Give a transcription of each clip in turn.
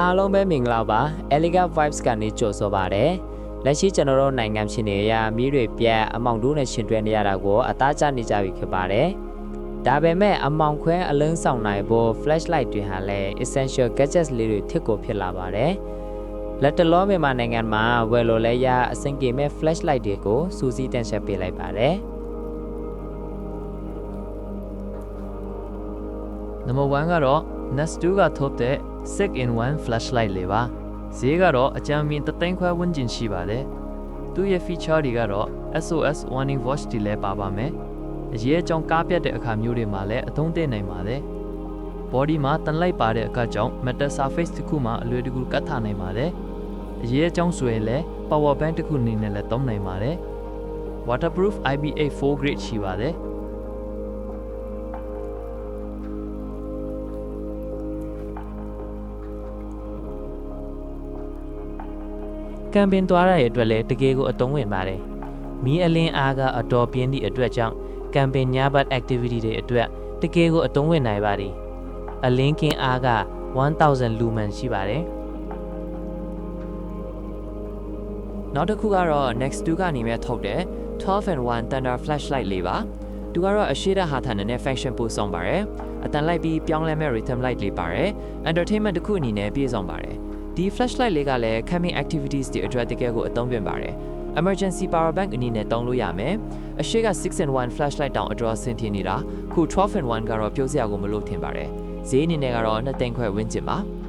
အားလုံးပဲမင်္ဂလာပါ Elegant Vibes ကနေကြိုဆိုပါရစေ။လက်ရှိကျွန်တော်တို့နိုင်ငံဖြစ်နေရမီးတွေပြတ်အမောင်တို့နဲ့ရှင်တွဲနေရတာကိုအသားကျနေကြပြီဖြစ်ပါတယ်။ဒါပေမဲ့အမောင်ခွဲအလုံးဆောင်နိုင်ဖို့ flashlight တွေဟာလည်း essential gadgets လေးတွေထစ်ကိုဖြစ်လာပါတယ်။လက်တလောမြန်မာနိုင်ငံမှာဝယ်လို့လဲရအဆင်ပြေမဲ့ flashlight တွေကိုစူးစီးတင်ဆက်ပေးလိုက်ပါတယ်။ Number 1ကတော့ Nest 2ကထုတ်တဲ့ 6-in-1 flashlight လေးပါဈေးကတော့အကြမ်းမြင်3သိန်းခွဲဝန်းကျင်ရှိပါတယ်သူ့ရဲ့ feature တွေကတော့ SOS warning watch တွေလည်းပါပါမယ်အရေးအကြောင်းကားပြတ်တဲ့အခါမျိုးတွေမှာလည်းအသုံးသင့်နိုင်ပါတယ် body မှာတန်လိုက်ပါတဲ့အခါကြောင့် metal surface တစ်ခုမှာအလွယ်တကူကတ်ထားနိုင်ပါတယ်အရေးအကြောင်းဆိုရင်လည်း power bank တစ်ခုအနေနဲ့လည်းသုံးနိုင်ပါတယ် waterproof IP84 grade ရှိပါတယ်ကမ်ပင်သွားရတဲ့အတွက်လည်းတကယ်ကိုအသုံးဝင်ပါတယ်။မီးအလင်းအားကအတော်ပြင်းသည့်အတွက်ကြောင့်ကမ်ပင်ညဘတ် activity တွေအတွက်တကယ်ကိုအသုံးဝင်နိုင်ပါတယ်။အလင်းကင်းအားက1000 lumen ရှိပါတယ်။နောက်တစ်ခုကတော့ Next 2ကနေမြထုတ်တဲ့ 12-in-1 Thunder flashlight လေးပါ။သူကတော့အရှိတဟာထန်နဲ့ function ပို့ဆောင်ပါတယ်။အတန်လိုက်ပြီးပြောင်းလဲမဲ့ rhythm light လေးပါတယ်။ entertainment တစ်ခုအနေနဲ့ပြည့်စုံပါတယ်။ဒီ flashlight လေးကလည်း camping activities တွေအတွက်တကယ်ကိုအသုံးဝင်ပါတယ်။ emergency power bank အနေနဲ့သုံးလို့ရမယ်။အရှိက 6-in-1 flashlight တောင်အတော်ဆင်ပြေနေတာခု 12-in-1 ကတော့ပြောစရာကိုမလိုထင်ပါတယ်။ဈေးအနေနဲ့ကတော့2သိန်းခွဲဝန်းကျင်ပါ။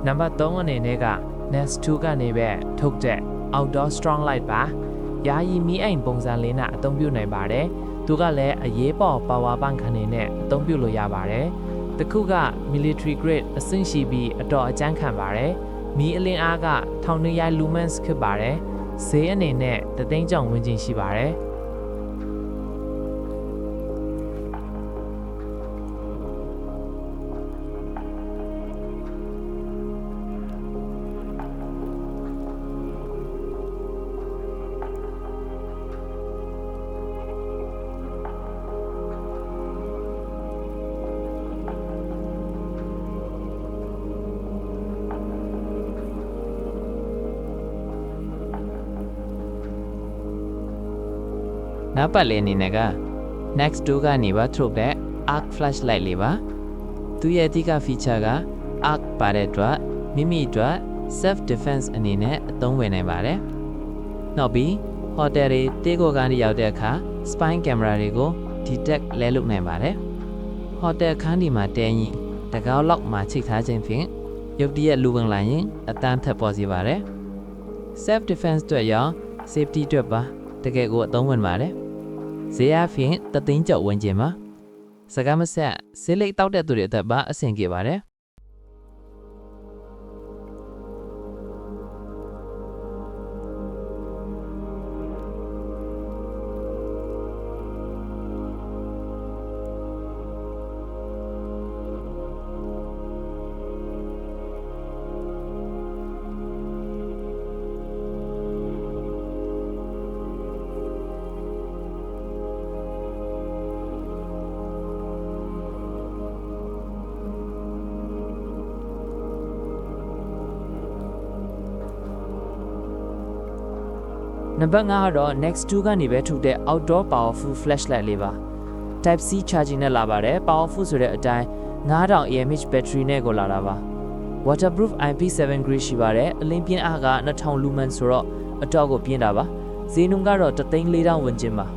နံပါတ်3အနေနဲ့က Nest 2ကနေပဲထုတ်တဲ့ outdoor strong light ပါယာယီမီးအိမ်ပုံစံလေးနဲ့အသုံးပြုနိုင်ပါတယ်သူကလည်းအရေးပေါ် power bank ခနဲ့နဲ့အသုံးပြုလို့ရပါတယ်တခုက military grade အဆင့်ရှိပြီးအတော်အကျန်းခံပါတယ်မီးအလင်းအားက1200 lumens ဖြစ်ပါတယ်ဈေးအနေနဲ့3သိန်းကျော်ဝန်းကျင်ရှိပါတယ်နောက်ပတ်လေးအနေနဲ့က Next 2ကနေပါထုတ်တဲ့ arc flashlight လေးပါသူရဲ့အဓိက feature က arc ပါတဲ့အတွက်မိမိအတွက် self defense အနေနဲ့အသုံးဝင်နိုင်ပါတယ်နောက်ပြီး hotel တွေတေးကိုကန်းရောက်တဲ့အခါ spy camera တွေကို detect လဲလုပ်နိုင်ပါတယ် hotel ခန်းဒီမှာတဲရင်တကောက်လောက်မှာချိတ်ထားခြင်းဖြင့်ရုတ်တရက်လူဝင်လာရင်အတန်းထပ်ပေါ်စေပါတယ် self defense အတွက်ရော safety အတွက်ပါတကယ်ကိုအသုံးဝင်ပါတယ်ဈေးအဖြစ်3သိန်းကျော်ဝန်းကျင်ပါစကားမဆက်ဆေးလိပ်တောက်တဲ့သူတွေအတွက်ပါအဆင်ပြေပါတယ်နံပါတ်5ကတော့ Next 2ကနေပဲထုတ်တဲ့ outdoor powerful flashlight လေးပါ Type C charging နဲ့လာပါတယ် powerful ဆိုတဲ့အတိုင်း9000 mAh battery နဲ့ကိုလာတာပါ waterproof IP7 grade ရှိပါတယ်အလင်းပြင်းအားက2000 lumen ဆိုတော့အတော့ကိုပြင်းတာပါဈေးနှုန်းကတော့3,400ဝန်းကျင်ပါ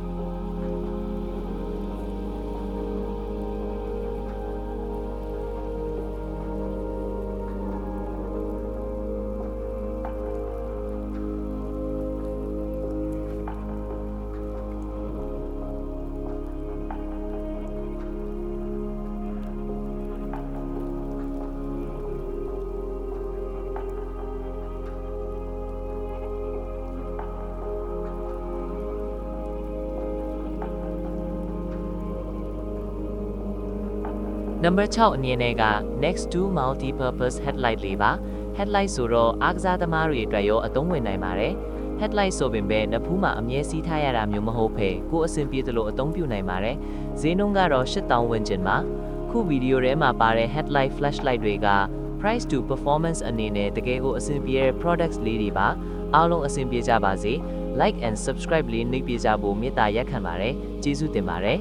Number 6အနေနဲ့က Next to Multi-Purpose Headlight လေးပါ Headlight ဆိုတော့အားကစားသမားတွေအတွက်ရောအသုံးဝင်နိုင်ပါတယ် Headlight ဆိုပင်ပဲနဖူးမှာအမြဲစီးထားရတာမျိုးမဟုတ်ဘဲကိုယ်အဆင်ပြေသလိုအသုံးပြုနိုင်ပါတယ်ဈေးနှုန်းကတော့8000ဝန်းကျင်ပါခုဗီဒီယိုထဲမှာပါတဲ့ Headlight Flashlight တွေက Price to Performance အနေနဲ့တကယ်ကိုအဆင်ပြေတဲ့ products လေးတွေပါအားလုံးအဆင်ပြေကြပါစေ Like and subscribe လေးနှိပ်ပေးကြဖို့မေတ္တာရက်ခံပါတယ်ကျေးဇူးတင်ပါတယ်